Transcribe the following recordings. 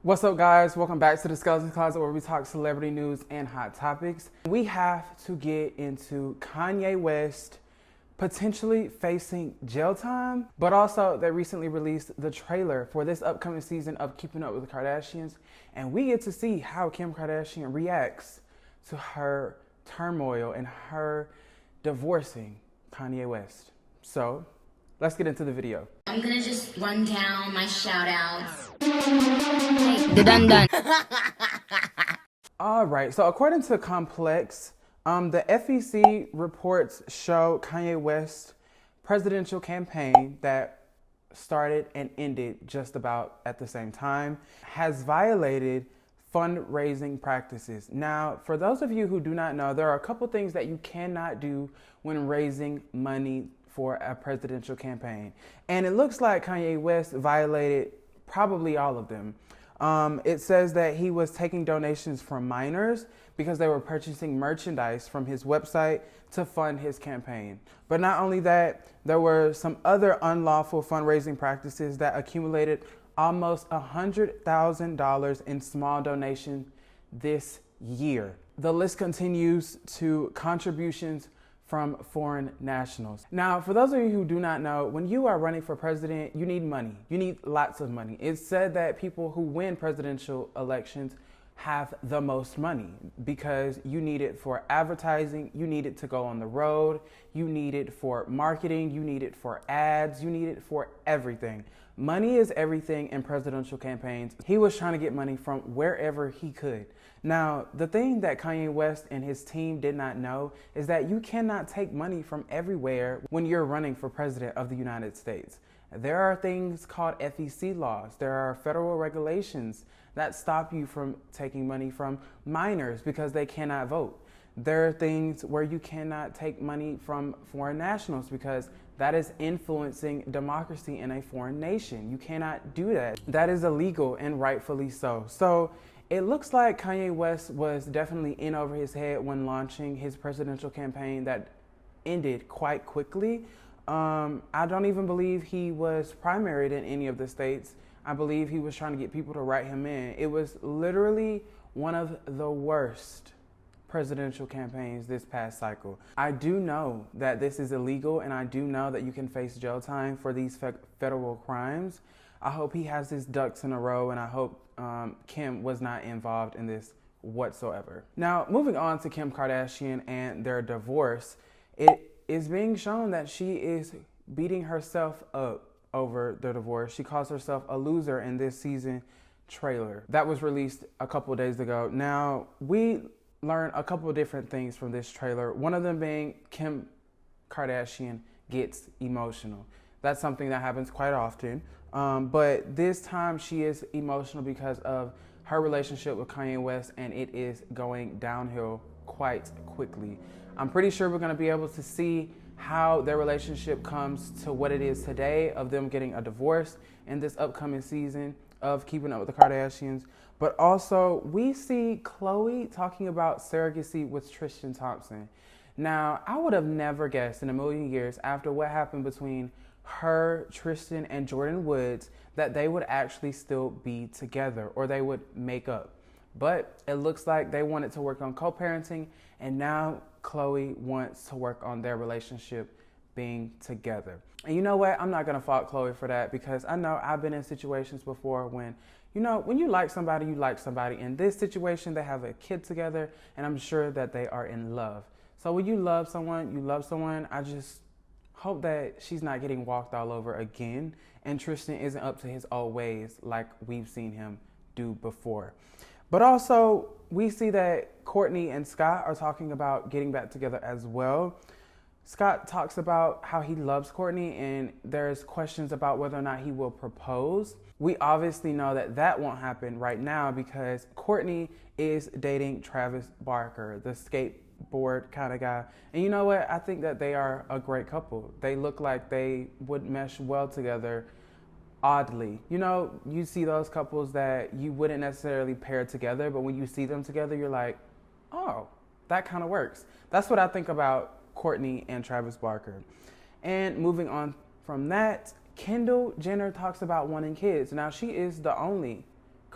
What's up, guys? Welcome back to the Skeleton Closet, where we talk celebrity news and hot topics. We have to get into Kanye West potentially facing jail time, but also they recently released the trailer for this upcoming season of Keeping Up with the Kardashians, and we get to see how Kim Kardashian reacts to her turmoil and her divorcing Kanye West. So let's get into the video. I'm gonna just run down my shout outs. All right, so according to Complex, the FEC reports show Kanye West's presidential campaign that started and ended just about at the same time has violated fundraising practices. Now, for those of you who do not know, there are a couple things that you cannot do when raising money for a presidential campaign. And it looks like Kanye West violated probably all of them. It says that he was taking donations from minors because they were purchasing merchandise from his website to fund his campaign. But not only that, there were some other unlawful fundraising practices that accumulated almost $100,000 in small donations this year. The list continues to contributions from foreign nationals. Now, for those of you who do not know, when you are running for president, you need money. You need lots of money. It's said that people who win presidential elections have the most money because you need it for advertising, you need it to go on the road, you need it for marketing, you need it for ads, you need it for everything. Money is everything in presidential campaigns. He was trying to get money from wherever he could. Now, the thing that Kanye West and his team did not know is that you cannot take money from everywhere when you're running for president of the United States. There are things called FEC laws. There are federal regulations that stop you from taking money from minors because they cannot vote. There are things where you cannot take money from foreign nationals because that is influencing democracy in a foreign nation. You cannot do that. That is illegal, and rightfully so. So it looks like Kanye West was definitely in over his head when launching his presidential campaign that ended quite quickly. I don't even believe he was primaried in any of the states. I believe he was trying to get people to write him in. It was literally one of the worst presidential campaigns this past cycle. I do know that this is illegal, and I do know that you can face jail time for these federal crimes. I hope he has his ducks in a row, and I hope Kim was not involved in this whatsoever. Now, moving on to Kim Kardashian and their divorce, it is being shown that she is beating herself up over their divorce. She calls herself a loser in this season trailer that was released a couple of days ago. Now, we learn a couple of different things from this trailer. One of them being Kim Kardashian gets emotional. That's something that happens quite often. But this time she is emotional because of her relationship with Kanye West, and it is going downhill quite quickly. I'm pretty sure we're going to be able to see how their relationship comes to what it is today of them getting a divorce in this upcoming season of Keeping Up with the Kardashians. But also, we see Khloe talking about surrogacy with Tristan Thompson. Now, I would have never guessed in a million years after what happened between her, Tristan, and Jordan Woods that they would actually still be together or they would make up. But it looks like they wanted to work on co-parenting, and now Khloe wants to work on their relationship being together. And you know what? I'm not going to fault Khloe for that because I know I've been in situations before when, when you like somebody, you like somebody. In this situation, they have a kid together, and I'm sure that they are in love. So when you love someone, you love someone. I just hope that she's not getting walked all over again, and Tristan isn't up to his old ways like we've seen him do before. But also, we see that Kourtney and Scott are talking about getting back together as well. Scott talks about how he loves Kourtney, and there's questions about whether or not he will propose. We obviously know that that won't happen right now because Kourtney is dating Travis Barker, the skateboard kind of guy. And you know what? I think that they are a great couple. They look like they would mesh well together. Oddly, you see those couples that you wouldn't necessarily pair together, but when you see them together, you're like, oh, that kind of works. That's what I think about Kourtney and Travis Barker. And moving on from that, Kendall Jenner talks about wanting kids. Now, she is the only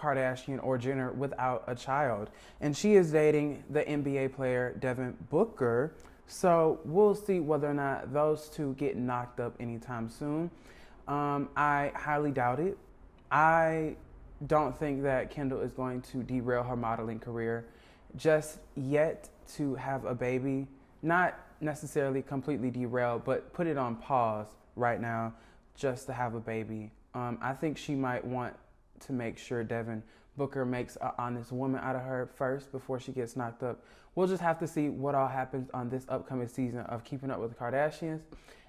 Kardashian or Jenner without a child. And she is dating the NBA player Devin Booker. So we'll see whether or not those two get knocked up anytime soon. I highly doubt it. I don't think that Kendall is going to derail her modeling career just yet to have a baby. Not necessarily completely derail, but put it on pause right now just to have a baby. I think she might want to make sure Devin Booker makes an honest woman out of her first before she gets knocked up. We'll just have to see what all happens on this upcoming season of Keeping Up with the Kardashians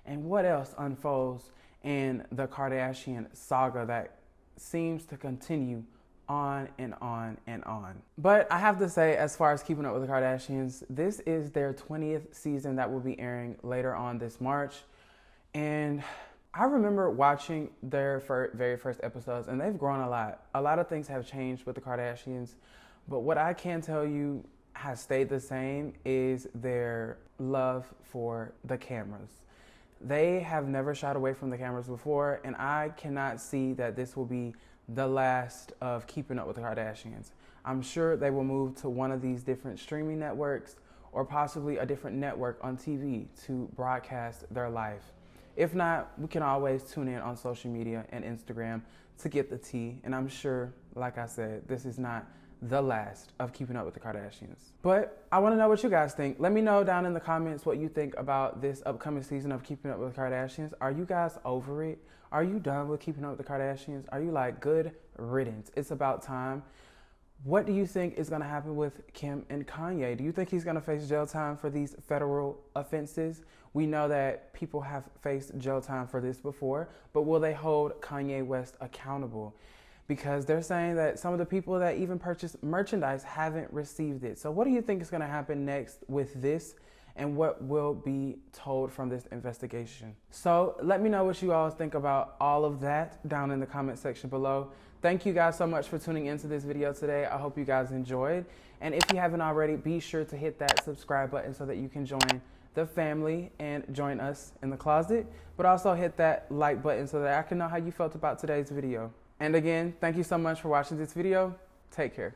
and what else unfolds in the Kardashian saga that seems to continue on and on and on. But I have to say, as far as Keeping Up with the Kardashians, this is their 20th season that will be airing later on this March. And I remember watching their very first episodes, and they've grown a lot. A lot of things have changed with the Kardashians, but what I can tell you has stayed the same is their love for the cameras. They have never shied away from the cameras before, and I cannot see that this will be the last of Keeping Up with the Kardashians. I'm sure they will move to one of these different streaming networks or possibly a different network on TV to broadcast their life. If not, we can always tune in on social media and Instagram to get the tea. And I'm sure, like I said, this is not the last of Keeping Up with the Kardashians. But I want to know what you guys think. Let me know down in the comments what you think about this upcoming season of Keeping Up with the Kardashians. Are you guys over it? Are you done with Keeping Up with the Kardashians? Are you like, good riddance? It's about time. What do you think is going to happen with Kim and Kanye? Do you think he's going to face jail time for these federal offenses? We know that people have faced jail time for this before, but will they hold Kanye West accountable? Because they're saying that some of the people that even purchased merchandise haven't received it. So what do you think is going to happen next with this? And what will be told from this investigation? So let me know what you all think about all of that down in the comment section below. Thank you guys so much for tuning into this video today. I hope you guys enjoyed. And if you haven't already, be sure to hit that subscribe button so that you can join the family and join us in the closet. But also hit that like button so that I can know how you felt about today's video. And again, thank you so much for watching this video. Take care.